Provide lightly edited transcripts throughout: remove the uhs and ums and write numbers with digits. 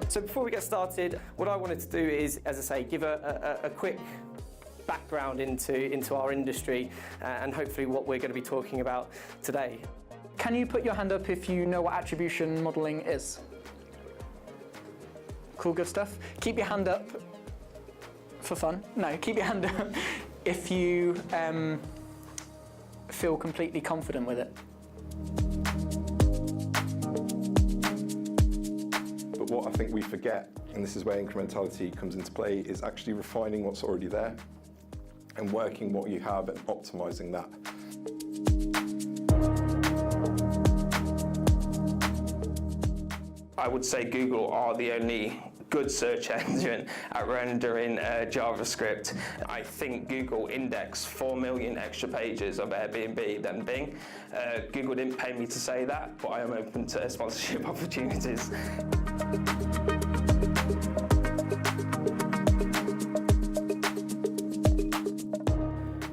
So before we get started, what I wanted to do is, as I say, give a quick background into our industry and hopefully what we're going to be talking about today. Can you put your hand up if you know what attribution modelling is? Cool, good stuff. Keep your hand up for fun. No, keep your hand up if you feel completely confident with it. But what I think we forget, and this is where incrementality comes into play, is actually refining what's already there and working what you have and optimizing that. I would say Google are the only good search engine at rendering JavaScript. I think Google indexed 4 million extra pages of Airbnb than Bing. Google didn't pay me to say that, but I am open to sponsorship opportunities.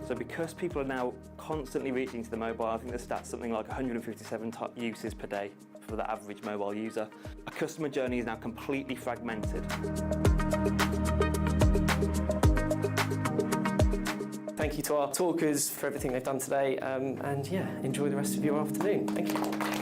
So because people are now constantly reaching to the mobile, I think the stat's something like 157 uses per day for the average mobile user. A customer journey is now completely fragmented. Thank you to our talkers for everything they've done today, and yeah, enjoy the rest of your afternoon. Thank you.